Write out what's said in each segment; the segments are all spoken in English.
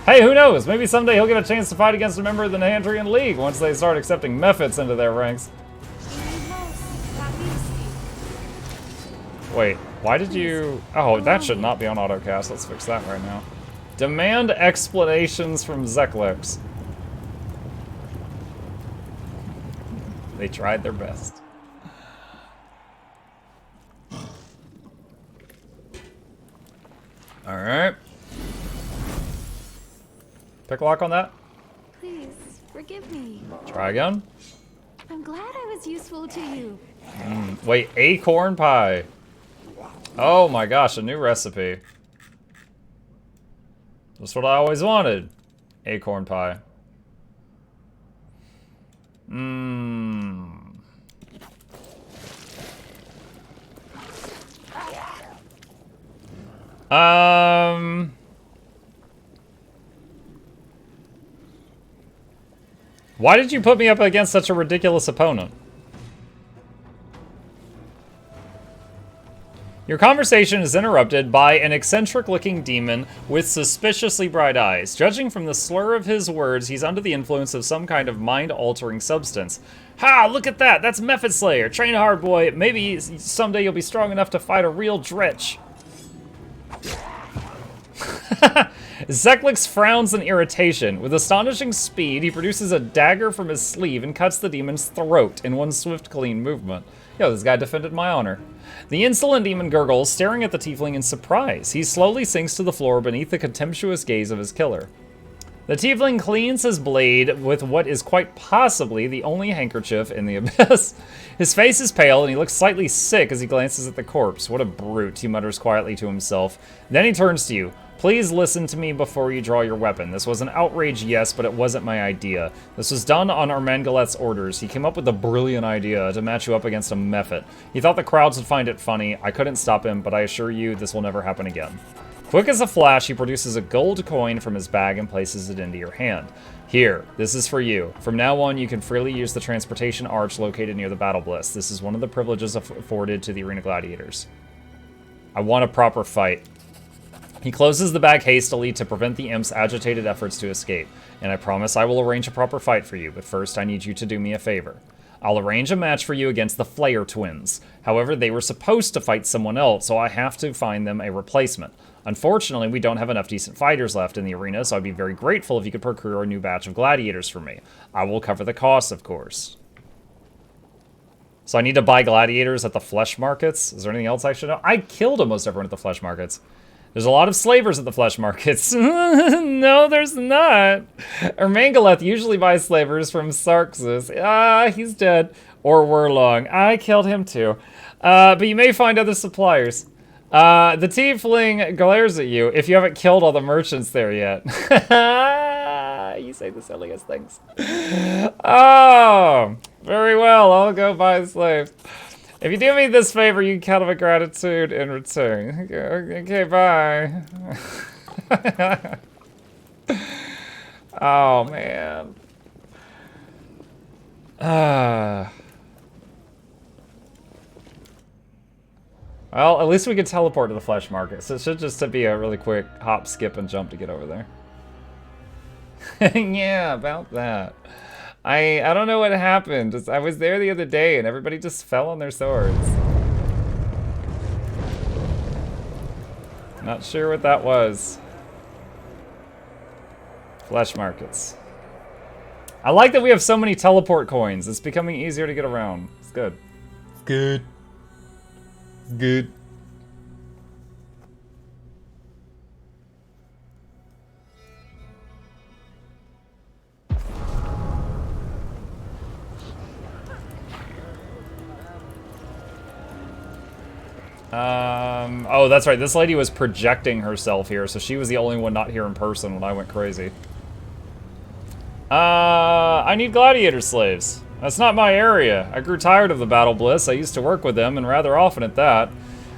Hey, who knows? Maybe someday he'll get a chance to fight against a member of the Nandrian League once they start accepting mephits into their ranks. Wait, why did you... Oh, that should not be on autocast. Let's fix that right now. Demand explanations from Zeklix. They tried their best. Alright. Pick lock on that. Please, forgive me. Try again. I'm glad I was useful to you. Wait, acorn pie. Oh my gosh, a new recipe. That's what I always wanted. Acorn pie. Why did you put me up against such a ridiculous opponent? Your conversation is interrupted by an eccentric-looking demon with suspiciously bright eyes. Judging from the slur of his words, he's under the influence of some kind of mind-altering substance. Ha! Look at that! That's Mephit Slayer! Train hard, boy! Maybe someday you'll be strong enough to fight a real dretch. Zeklix frowns in irritation. With astonishing speed, he produces a dagger from his sleeve and cuts the demon's throat in one swift, clean movement. Yo, this guy defended my honor. The insolent demon gurgles, staring at the tiefling in surprise. He slowly sinks to the floor beneath the contemptuous gaze of his killer. The tiefling cleans his blade with what is quite possibly the only handkerchief in the abyss. His face is pale and he looks slightly sick as he glances at the corpse. What a brute, he mutters quietly to himself. Then he turns to you. Please listen to me before you draw your weapon. This was an outrage, yes, but it wasn't my idea. This was done on Armangalet's orders. He came up with a brilliant idea to match you up against a Mephit. He thought the crowds would find it funny. I couldn't stop him, but I assure you this will never happen again. Quick as a flash, he produces a gold coin from his bag and places it into your hand. Here, this is for you. From now on, you can freely use the transportation arch located near the Battle Bliss. This is one of the privileges afforded to the arena gladiators. I want a proper fight. He closes the bag hastily to prevent the imp's agitated efforts to escape, and I promise I will arrange a proper fight for you, but first I need you to do me a favor. I'll arrange a match for you against the Flayer twins. However, they were supposed to fight someone else, so I have to find them a replacement. Unfortunately, we don't have enough decent fighters left in the arena, so I'd be very grateful if you could procure a new batch of gladiators for me. I will cover the cost, of course. So I need to buy gladiators at the flesh markets? Is there anything else I should know? I killed almost everyone at the flesh markets. There's a lot of slavers at the flesh markets. No, there's not. Ermangaleth usually buys slavers from Sarxus. He's dead. Or Wurlong. I killed him too. But you may find other suppliers. The tiefling glares at you if you haven't killed all the merchants there yet. You say the silliest things. Oh, very well. I'll go buy slaves. If you do me this favor, you can count on my gratitude in return. Okay, bye. Oh, man. Well, at least we can teleport to the flesh market, so it should just be a really quick hop, skip, and jump to get over there. Yeah, about that. I don't know what happened. I was there the other day and everybody just fell on their swords. Not sure what that was. Flesh markets. I like that we have so many teleport coins. It's becoming easier to get around. It's good. It's good. It's good. Oh, that's right. This lady was projecting herself here, so she was the only one not here in person when I went crazy. I need gladiator slaves. That's not my area. I grew tired of the Battle Bliss. I used to work with them, and rather often at that.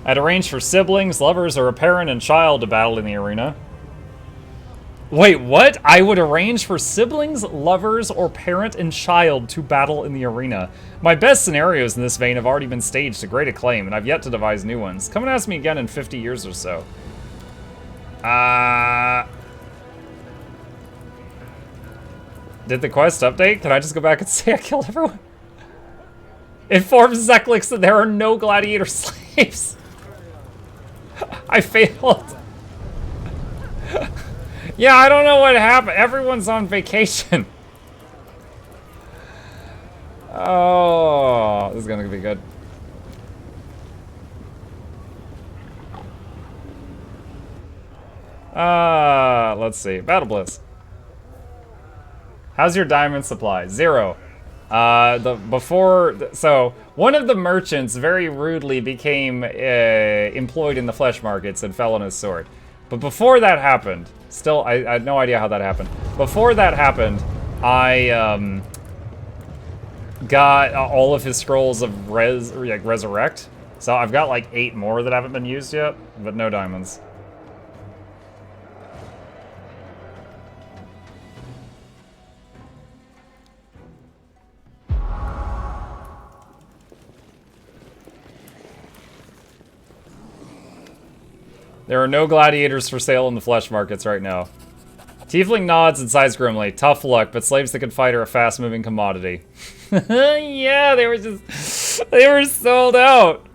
I'd arrange for siblings, lovers, or a parent and child to battle in the arena. Wait, what? I would arrange for siblings, lovers, or parent and child to battle in the arena. My best scenarios in this vein have already been staged to great acclaim, and I've yet to devise new ones. Come and ask me again in 50 years or so. Did the quest update? Can I just go back and say I killed everyone? Inform Zeklix that there are no gladiator slaves. I failed. Yeah, I don't know what happened. Everyone's on vacation. Oh, this is gonna be good. Let's see. Battle Bliss. How's your diamond supply? 0. So one of the merchants very rudely became employed in the flesh markets and fell on his sword. But before that happened, still, I had no idea how that happened. Before that happened, I got all of his scrolls of resurrect. So I've got like 8 more that haven't been used yet, but no diamonds. There are no gladiators for sale in the flesh markets right now. Tiefling nods and sighs grimly. Tough luck, but slaves that can fight are a fast-moving commodity. Yeah, they were sold out.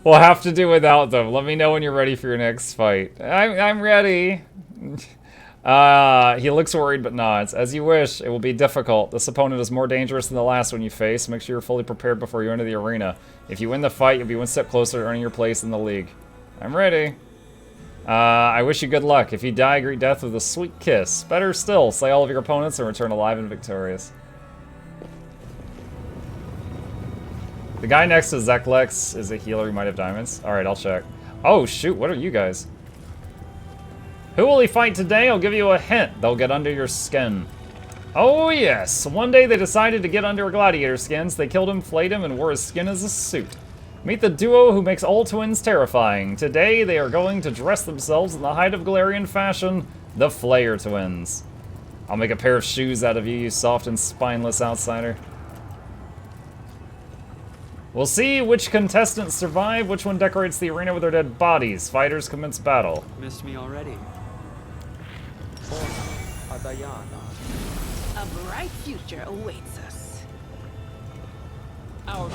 We'll have to do without them. Let me know when you're ready for your next fight. I'm ready. He looks worried but nods. As you wish, it will be difficult. This opponent is more dangerous than the last one you face. Make sure you're fully prepared before you enter the arena. If you win the fight, you'll be one step closer to earning your place in the league. I'm ready. I wish you good luck. If you die, greet death with a sweet kiss. Better still, slay all of your opponents and return alive and victorious. The guy next to Zeklex is a healer who might have diamonds. Alright, I'll check. Oh shoot, what are you guys? Who will he fight today? I'll give you a hint. They'll get under your skin. Oh yes, one day they decided to get under a gladiator skins. They killed him, flayed him, and wore his skin as a suit. Meet the duo who makes all twins terrifying. Today, they are going to dress themselves in the height of Galarian fashion, the Flayer Twins. I'll make a pair of shoes out of you, you soft and spineless outsider. We'll see which contestants survive, which one decorates the arena with their dead bodies. Fighters commence battle. Missed me already. A bright future awaits us. Our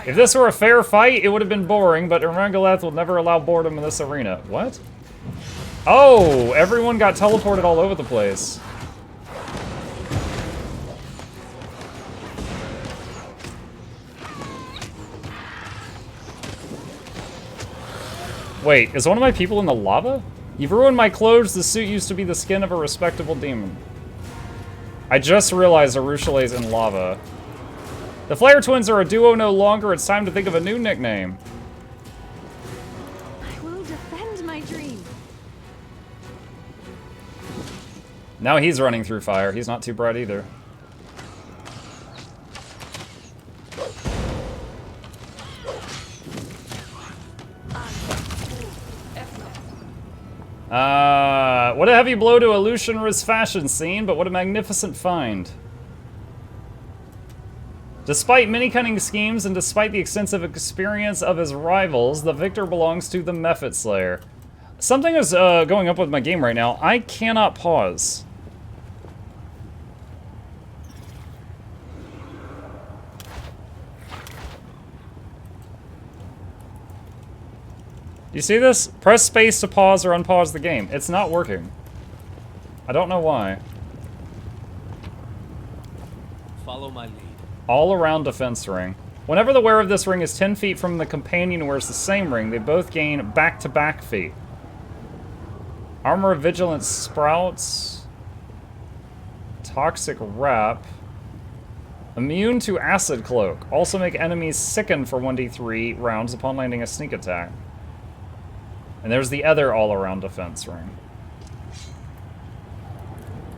If this were a fair fight, it would have been boring, but Ermangaleth will never allow boredom in this arena. What? Oh, everyone got teleported all over the place. Wait, is one of my people in the lava? You've ruined my clothes. The suit used to be the skin of a respectable demon. I just realized Arushale's in lava. The Flayer Twins are a duo no longer. It's time to think of a new nickname. I will defend my dream. Now he's running through fire. He's not too bright either. What a heavy blow to Illusionra's fashion scene, but what a magnificent find. Despite many cunning schemes and despite the extensive experience of his rivals, the victor belongs to the Mephit Slayer. Something is going up with my game right now. I cannot pause. Do you see this? Press space to pause or unpause the game. It's not working. I don't know why. Follow my lead. All around defense ring. Whenever the wearer of this ring is 10 feet from the companion who wears the same ring, they both gain back-to-back feet. Armor of Vigilance sprouts. Toxic Wrap. Immune to Acid Cloak. Also make enemies sicken for 1d3 rounds upon landing a sneak attack. And there's the other all-around defense ring.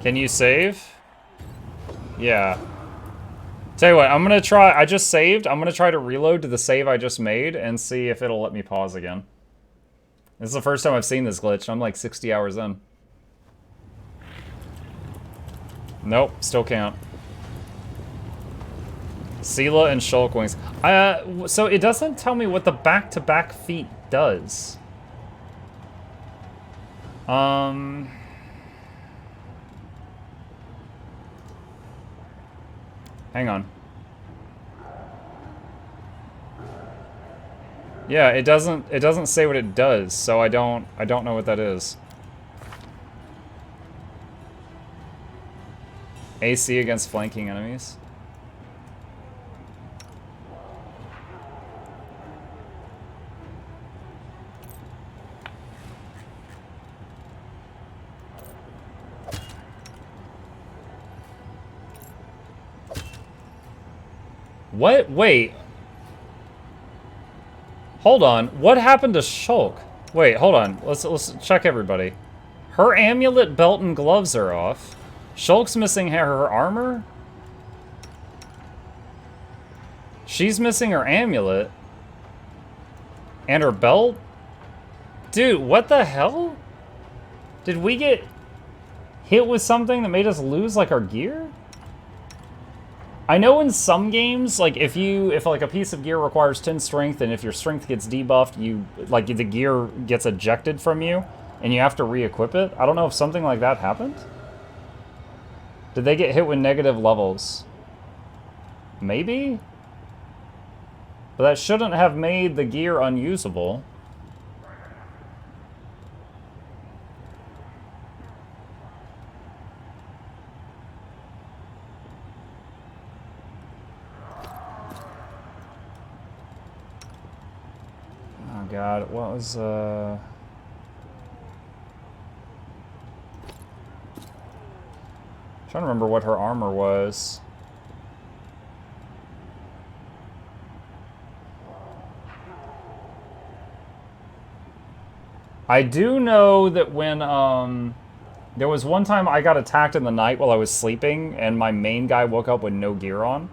Can you save? Yeah. Tell you what, I'm gonna try, I just saved. I'm gonna try to reload to the save I just made and see if it'll let me pause again. This is the first time I've seen this glitch. I'm like 60 hours in. Nope, still can't. Sela and Shulk Wings. So it doesn't tell me what the back-to-back feet does. Hang on. Yeah, it doesn't say what it does, so I don't know what that is. AC against flanking enemies. What? Wait. Hold on. What happened to Shulk? Wait, hold on. Let's check everybody. Her amulet, belt, and gloves are off. Shulk's missing her armor. She's missing her amulet. And her belt? Dude, what the hell? Did we get hit with something that made us lose, like, our gear? I know in some games, like, if like a piece of gear requires 10 strength, and if your strength gets debuffed, the gear gets ejected from you, and you have to re-equip it. I don't know if something like that happened. Did they get hit with negative levels? Maybe? But that shouldn't have made the gear unusable. Oh god, what was trying to remember what her armor was. I do know that when, there was one time I got attacked in the night while I was sleeping, and my main guy woke up with no gear on.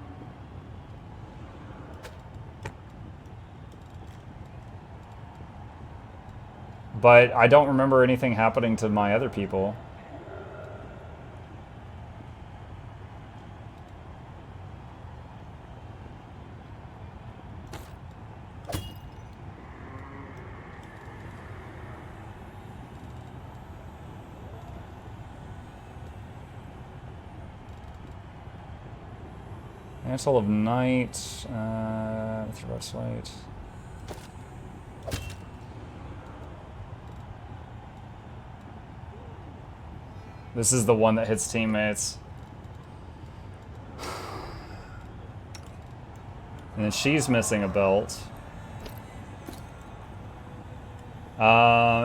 But I don't remember anything happening to my other people. Mantle of Night, Thrustlight. This is the one that hits teammates. And then she's missing a belt.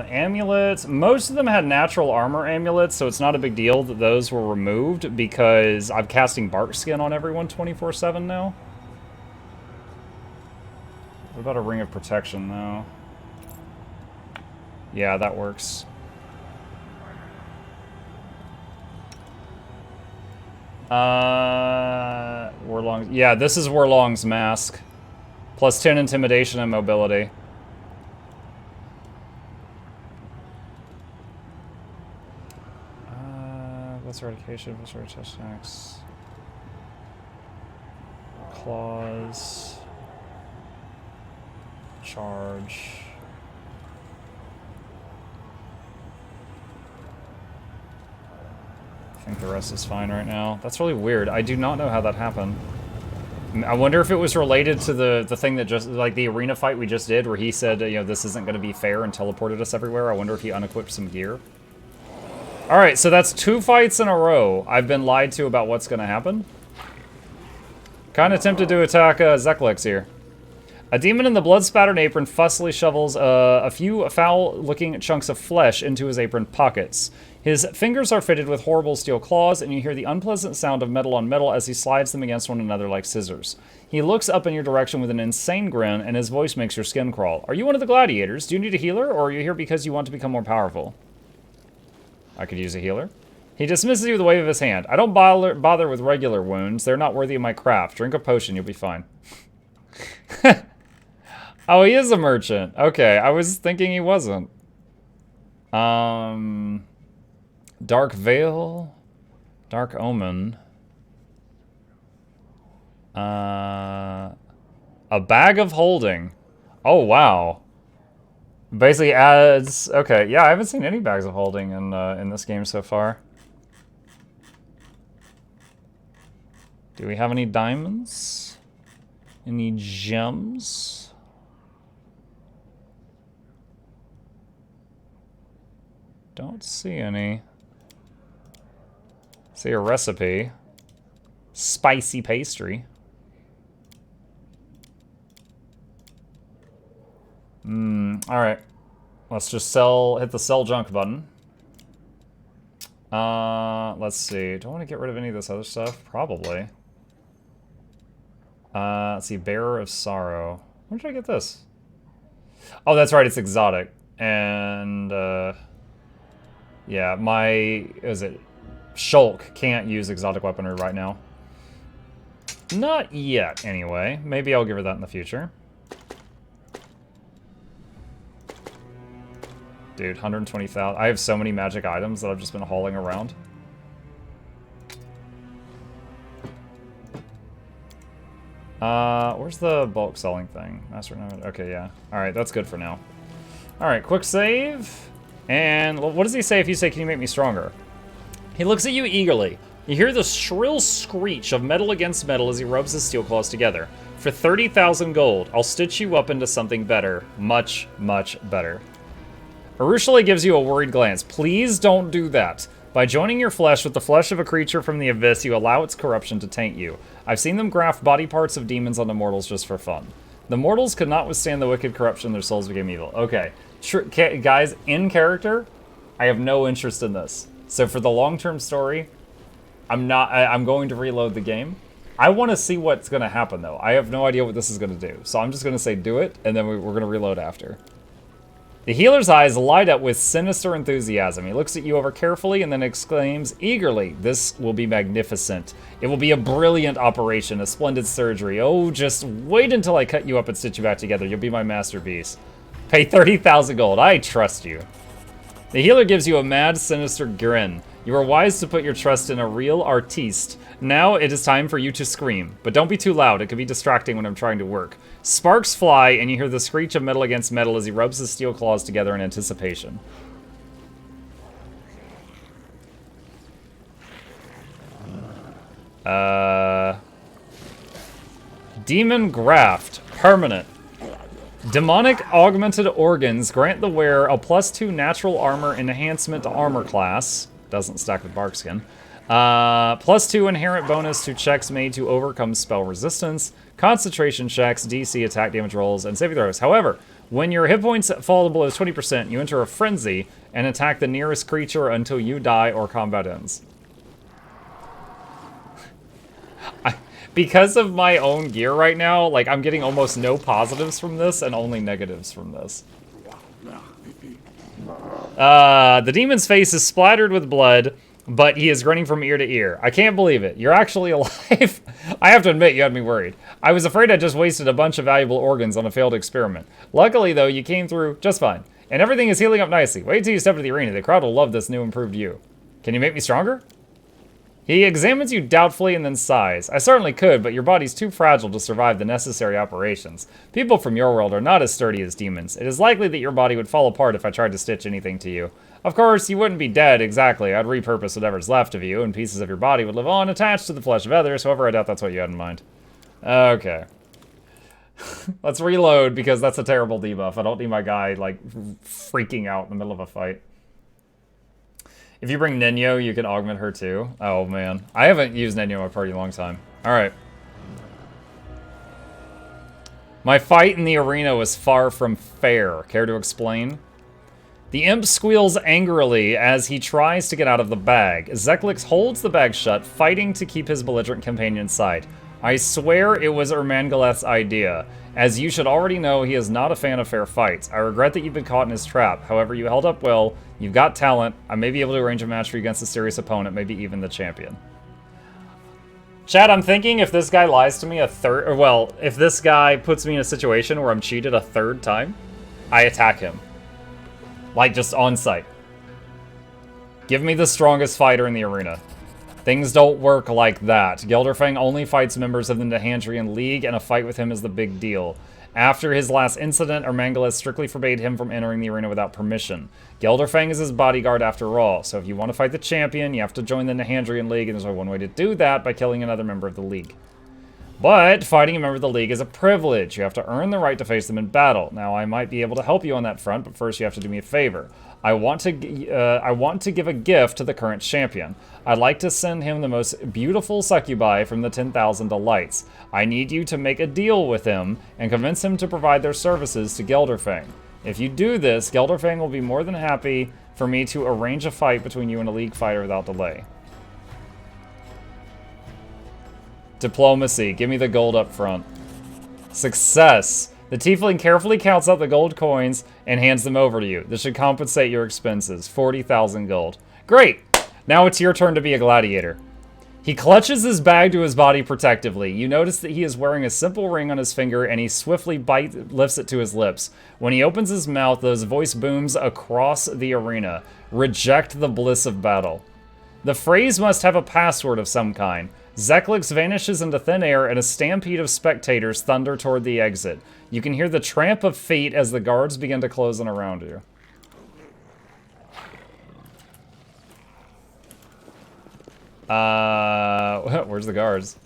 Amulets. Most of them had natural armor amulets, so it's not a big deal that those were removed because I'm casting bark skin on everyone 24/7 now. What about a ring of protection, though? Yeah, that works. Warlong. Yeah, this is Warlong's mask. Plus 10 intimidation and mobility. Eradication, visceral touch attacks. Claws. Charge. I think the rest is fine right now. That's really weird. I do not know how that happened. I wonder if it was related to the thing that just, like the arena fight we just did where he said, you know, this isn't going to be fair and teleported us everywhere. I wonder if he unequipped some gear. Alright, so that's 2 fights in a row. I've been lied to about what's going to happen. Kinda tempted to attack Zeklex here. A demon in the blood-spattered apron fussily shovels a few foul-looking chunks of flesh into his apron pockets. His fingers are fitted with horrible steel claws, and you hear the unpleasant sound of metal on metal as he slides them against one another like scissors. He looks up in your direction with an insane grin, and his voice makes your skin crawl. Are you one of the gladiators? Do you need a healer, or are you here because you want to become more powerful? I could use a healer. He dismisses you with a wave of his hand. I don't bother with regular wounds. They're not worthy of my craft. Drink a potion, you'll be fine. Oh, he is a merchant. Okay, I was thinking he wasn't. Dark Veil. Dark Omen. A bag of holding. Oh, wow. Basically adds... Okay, yeah, I haven't seen any bags of holding in this game so far. Do we have any diamonds? Any gems? Don't see any. See a recipe. Spicy pastry. Alright. Let's just hit the sell junk button. Let's see. Do I want to get rid of any of this other stuff? Probably. Let's see. Bearer of Sorrow. Where did I get this? Oh, that's right. It's exotic. And, yeah, Shulk can't use exotic weaponry right now. Not yet, anyway. Maybe I'll give her that in the future. Dude, 120,000. I have so many magic items that I've just been hauling around. Where's the bulk selling thing? Master node. Okay, yeah. Alright, that's good for now. Alright, quick save. And what does he say if you say, can you make me stronger? He looks at you eagerly. You hear the shrill screech of metal against metal as he rubs his steel claws together. For 30,000 gold, I'll stitch you up into something better. Much, much better. Arushale gives you a worried glance. Please don't do that. By joining your flesh with the flesh of a creature from the abyss, you allow its corruption to taint you. I've seen them graft body parts of demons onto mortals just for fun. The mortals could not withstand the wicked corruption, their souls became evil. Okay. Guys, in character, I have no interest in this. So for the long-term story, I'm going to reload the game. I want to see what's going to happen, though. I have no idea what this is going to do. So I'm just going to say do it, and then we're going to reload after. The healer's eyes light up with sinister enthusiasm. He looks at you over carefully and then exclaims eagerly, "This will be magnificent. It will be a brilliant operation, a splendid surgery. Oh, just wait until I cut you up and stitch you back together. You'll be my masterpiece. Pay 30,000 gold. I trust you." The healer gives you a mad, sinister grin. You are wise to put your trust in a real artiste. Now it is time for you to scream, but don't be too loud. It can be distracting when I'm trying to work. Sparks fly, and you hear the screech of metal against metal as he rubs his steel claws together in anticipation. Demon Graft. Permanent. Demonic augmented organs grant the wearer a +2 natural armor enhancement to armor class. Doesn't stack with Barkskin. +2 inherent bonus to checks made to overcome spell resistance, concentration checks, DC, attack damage rolls, and saving throws. However, when your hit points fall below 20%, you enter a frenzy and attack the nearest creature until you die or combat ends. Because of my own gear right now, like, I'm getting almost no positives from this and only negatives from this. The demon's face is splattered with blood, but he is grinning from ear to ear. I can't believe it. You're actually alive. I have to admit, you had me worried. I was afraid I just wasted a bunch of valuable organs on a failed experiment. Luckily, though, you came through just fine. And everything is healing up nicely. Wait till you step to the arena. The crowd will love this new improved you. Can you make me stronger? He examines you doubtfully and then sighs. I certainly could, but your body's too fragile to survive the necessary operations. People from your world are not as sturdy as demons. It is likely that your body would fall apart if I tried to stitch anything to you. Of course, you wouldn't be dead exactly. I'd repurpose whatever's left of you, and pieces of your body would live on attached to the flesh of others. However, I doubt that's what you had in mind. Okay. Let's reload, because that's a terrible debuff. I don't need my guy, like, freaking out in the middle of a fight. If you bring Nenyo, you can augment her too. Oh, man. I haven't used Nenyo in my party in a long time. Alright. My fight in the arena was far from fair. Care to explain? The imp squeals angrily as he tries to get out of the bag. Zeklix holds the bag shut, fighting to keep his belligerent companion in sight. I swear it was Ermangaleth's idea. As you should already know, he is not a fan of fair fights. I regret that you've been caught in his trap. However, you held up well. You've got talent. I may be able to arrange a match for you against a serious opponent, maybe even the champion. Chad, I'm thinking if this guy lies to me if this guy puts me in a situation where I'm cheated a third time, I attack him. Like, just on sight. Give me the strongest fighter in the arena. Things don't work like that. Gelderfang only fights members of the Nahandrian League, and a fight with him is the big deal. After his last incident, Ermangala strictly forbade him from entering the arena without permission. Gelderfang is his bodyguard after all, so if you want to fight the champion, you have to join the Nahandrian League, and there's only one way to do that, by killing another member of the League. But fighting a member of the League is a privilege. You have to earn the right to face them in battle. Now, I might be able to help you on that front, but first you have to do me a favor. I want to give a gift to the current champion. I'd like to send him the most beautiful succubi from the 10,000 Delights. I need you to make a deal with him and convince him to provide their services to Gelderfang. If you do this, Gelderfang will be more than happy for me to arrange a fight between you and a League fighter without delay. Diplomacy. Give me the gold up front. Success. The tiefling carefully counts out the gold coins and hands them over to you. This should compensate your expenses. 40,000 gold. Great! Now it's your turn to be a gladiator. He clutches his bag to his body protectively. You notice that he is wearing a simple ring on his finger, and he swiftly lifts it to his lips. When he opens his mouth, his voice booms across the arena. Reject the bliss of battle. The phrase must have a password of some kind. Zeklix vanishes into thin air, and a stampede of spectators thunder toward the exit. You can hear the tramp of feet as the guards begin to close in around you. Where's the guards?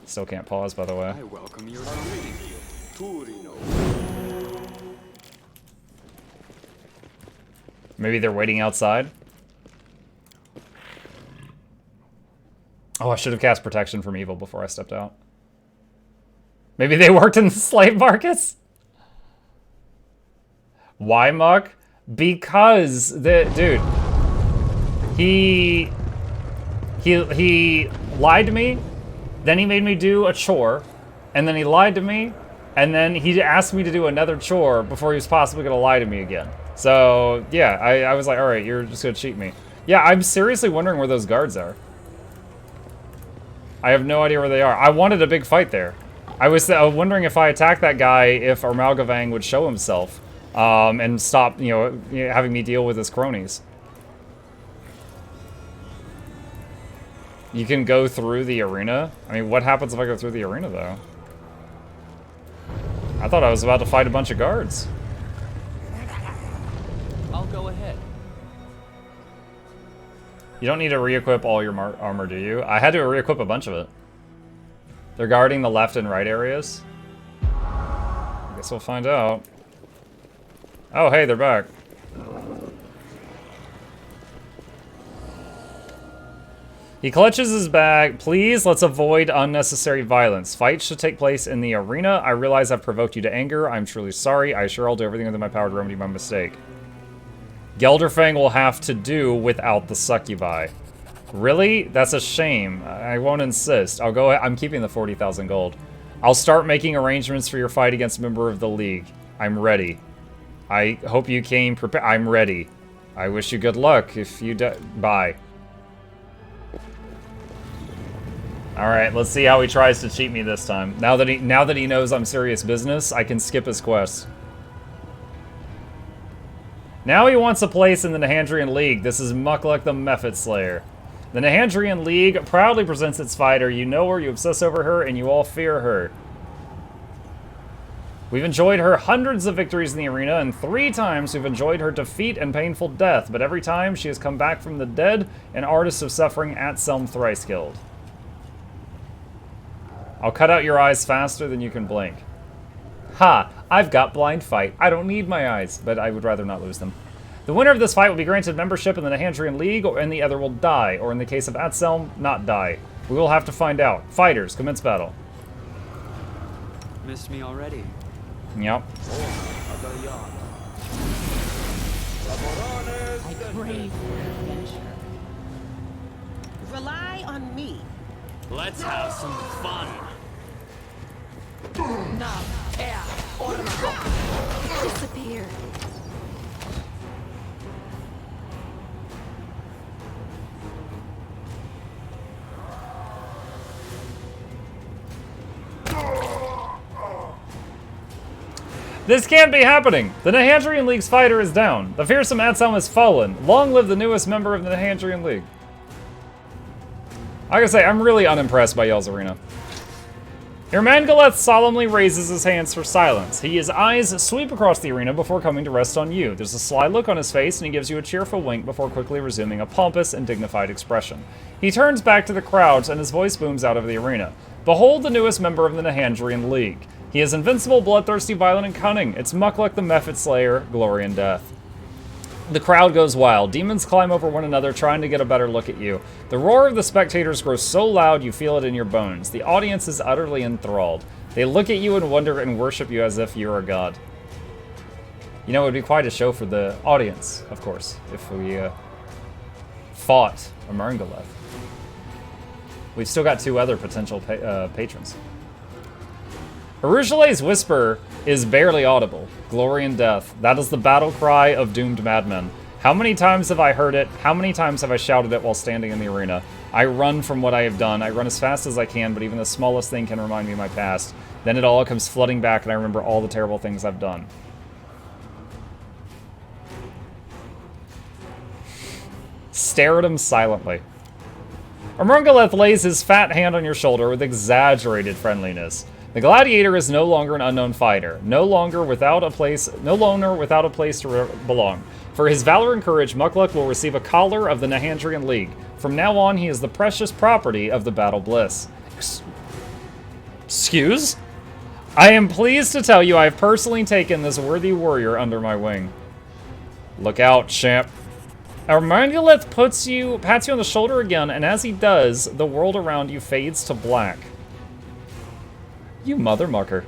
Still can't pause, by the way. I welcome your Turino. Maybe they're waiting outside? Oh, I should have cast protection from evil before I stepped out. Maybe they worked in the slave markets? Why, Muck? Because dude, he lied to me, then he made me do a chore, and then he lied to me, and then he asked me to do another chore before he was possibly going to lie to me again. So, yeah, I was like, all right, you're just going to cheat me. Yeah, I'm seriously wondering where those guards are. I have no idea where they are. I wanted a big fight there. I was wondering if I attacked that guy, if Armalgavang would show himself and stop, having me deal with his cronies. You can go through the arena? I mean, what happens if I go through the arena, though? I thought I was about to fight a bunch of guards. I'll go ahead. You don't need to re-equip all your armor, do you? I had to re-equip a bunch of it. They're guarding the left and right areas. I guess we'll find out. Oh, hey, they're back. He clutches his bag. Please, let's avoid unnecessary violence. Fights should take place in the arena. I realize I've provoked you to anger. I'm truly sorry. I assure I'll do everything within my power to remedy my mistake. Gelderfang will have to do without the succubi. Really? That's a shame. I won't insist. I'll go. I'm keeping the 40,000 gold. I'll start making arrangements for your fight against a member of the League. I'm ready. I hope you came prepared. I'm ready. I wish you good luck. If you bye. All right, let's see how he tries to cheat me this time. Now that he knows I'm serious business, I can skip his quest. Now he wants a place in the Nahandrian League. This is Mukluk the Mephit Slayer. The Nahandrian League proudly presents its fighter. You know her, you obsess over her, and you all fear her. We've enjoyed her hundreds of victories in the arena, and 3 times we've enjoyed her defeat and painful death, but every time she has come back from the dead, an artist of suffering at Selm thrice killed. I'll cut out your eyes faster than you can blink. Ha! I've got blind fight. I don't need my eyes, but I would rather not lose them. The winner of this fight will be granted membership in the Nahandrian League, and the other will die, or in the case of Atselm, not die. We will have to find out. Fighters, commence battle. Missed me already. Yep. I crave adventure. Rely on me. Let's have some fun. Disappear. This can't be happening! The Nahandrian League's fighter is down. The fearsome Atselm has fallen. Long live the newest member of the Nahandrian League. I gotta say, I'm really unimpressed by Yell's Arena. Irmangaleth solemnly raises his hands for silence. His eyes sweep across the arena before coming to rest on you. There's a sly look on his face, and he gives you a cheerful wink before quickly resuming a pompous and dignified expression. He turns back to the crowds, and his voice booms out of the arena. Behold the newest member of the Nahandrian League. He is invincible, bloodthirsty, violent, and cunning. It's Mukluk the Mephit Slayer, glory and death. The crowd goes wild. Demons climb over one another, trying to get a better look at you. The roar of the spectators grows so loud you feel it in your bones. The audience is utterly enthralled. They look at you and wonder and worship you as if you're a god. You know, it would be quite a show for the audience, of course, if we fought a Merngaleth. We've still got 2 other potential patrons. Arujale's whisper is barely audible. Glory and death. That is the battle cry of doomed madmen. How many times have I heard it? How many times have I shouted it while standing in the arena? I run from what I have done. I run as fast as I can, but even the smallest thing can remind me of my past. Then it all comes flooding back, and I remember all the terrible things I've done. Stare at him silently. Merngaleth lays his fat hand on your shoulder with exaggerated friendliness. The gladiator is no longer an unknown fighter, no longer without a place to belong. For his valor and courage, Mukluk will receive a collar of the Nahandrian League. From now on, he is the precious property of the Battle Bliss. Excuse? I am pleased to tell you I have personally taken this worthy warrior under my wing. Look out, champ. Merngaleth pats you on the shoulder again, and as he does, the world around you fades to black. You mother mucker.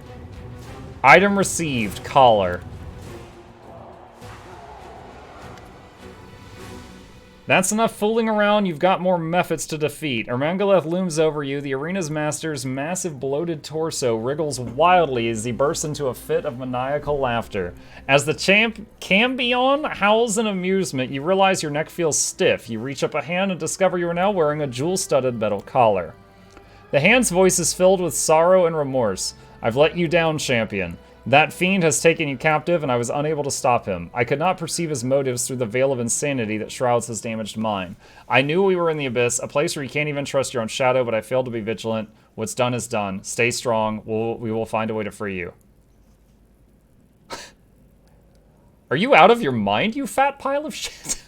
Item received, collar. That's enough fooling around. You've got more Mephits to defeat. Merngaleth looms over you. The arena's master's massive bloated torso wriggles wildly as he bursts into a fit of maniacal laughter. As the champ Cambion howls in amusement, you realize your neck feels stiff. You reach up a hand and discover you are now wearing a jewel-studded metal collar. The hand's voice is filled with sorrow and remorse. I've let you down, champion. That fiend has taken you captive, and I was unable to stop him. I could not perceive his motives through the veil of insanity that shrouds his damaged mind. I knew we were in the abyss, a place where you can't even trust your own shadow, but I failed to be vigilant. What's done is done. Stay strong. We will find a way to free you. Are you out of your mind, you fat pile of shit?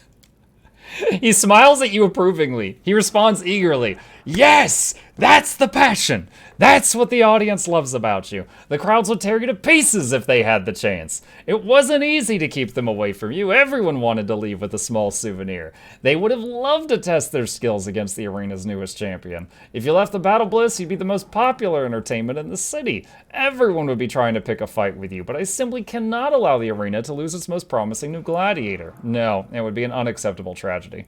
He smiles at you approvingly. He responds eagerly. Yes! That's the passion! That's what the audience loves about you. The crowds would tear you to pieces if they had the chance. It wasn't easy to keep them away from you. Everyone wanted to leave with a small souvenir. They would have loved to test their skills against the arena's newest champion. If you left the Battle Bliss, you'd be the most popular entertainment in the city. Everyone would be trying to pick a fight with you, but I simply cannot allow the arena to lose its most promising new gladiator. No, it would be an unacceptable tragedy.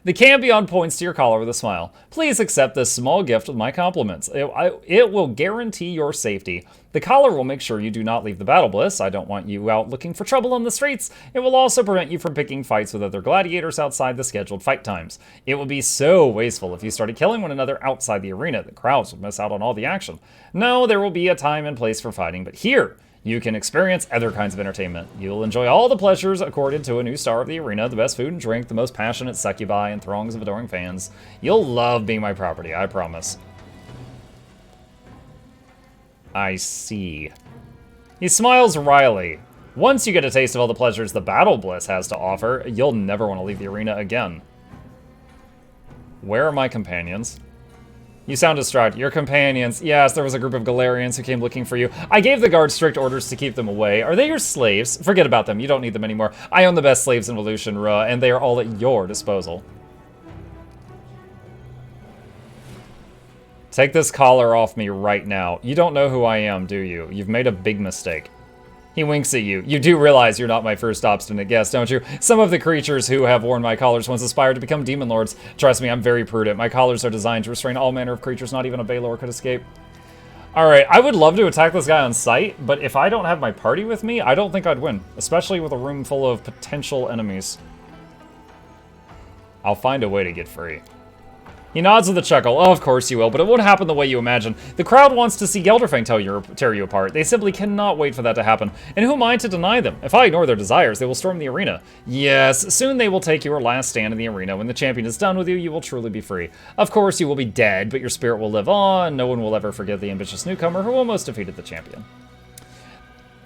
The Cambion points to your collar with a smile. Please accept this small gift with my compliments. It will guarantee your safety. The collar will make sure you do not leave the Battle Bliss. I don't want you out looking for trouble on the streets. It will also prevent you from picking fights with other gladiators outside the scheduled fight times. It would be so wasteful if you started killing one another outside the arena. The crowds would miss out on all the action. No, there will be a time and place for fighting, but here, you can experience other kinds of entertainment. You'll enjoy all the pleasures accorded to a new star of the arena, the best food and drink, the most passionate succubi, and throngs of adoring fans. You'll love being my property, I promise. I see. He smiles wryly. Once you get a taste of all the pleasures the Battle Bliss has to offer, you'll never want to leave the arena again. Where are my companions? You sound distraught. Your companions. Yes, there was a group of Galarians who came looking for you. I gave the guards strict orders to keep them away. Are they your slaves? Forget about them. You don't need them anymore. I own the best slaves in Volution, and they are all at your disposal. Take this collar off me right now. You don't know who I am, do you? You've made a big mistake. He winks at you. You do realize you're not my first obstinate guest, don't you? Some of the creatures who have worn my collars once aspired to become demon lords. Trust me, I'm very prudent. My collars are designed to restrain all manner of creatures, not even a Baylor could escape. Alright, I would love to attack this guy on sight, but if I don't have my party with me, I don't think I'd win. Especially with a room full of potential enemies. I'll find a way to get free. He nods with a chuckle. Oh, of course you will, but it won't happen the way you imagine. The crowd wants to see Gelderfang tear you apart. They simply cannot wait for that to happen. And who am I to deny them? If I ignore their desires, they will storm the arena. Yes, soon they will take your last stand in the arena. When the champion is done with you, you will truly be free. Of course, you will be dead, but your spirit will live on. No one will ever forget the ambitious newcomer who almost defeated the champion.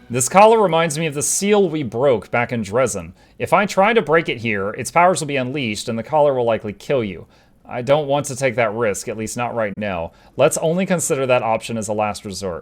This collar reminds me of the seal we broke back in Dresden. If I try to break it here, its powers will be unleashed, and the collar will likely kill you. I don't want to take that risk, at least not right now. Let's only consider that option as a last resort.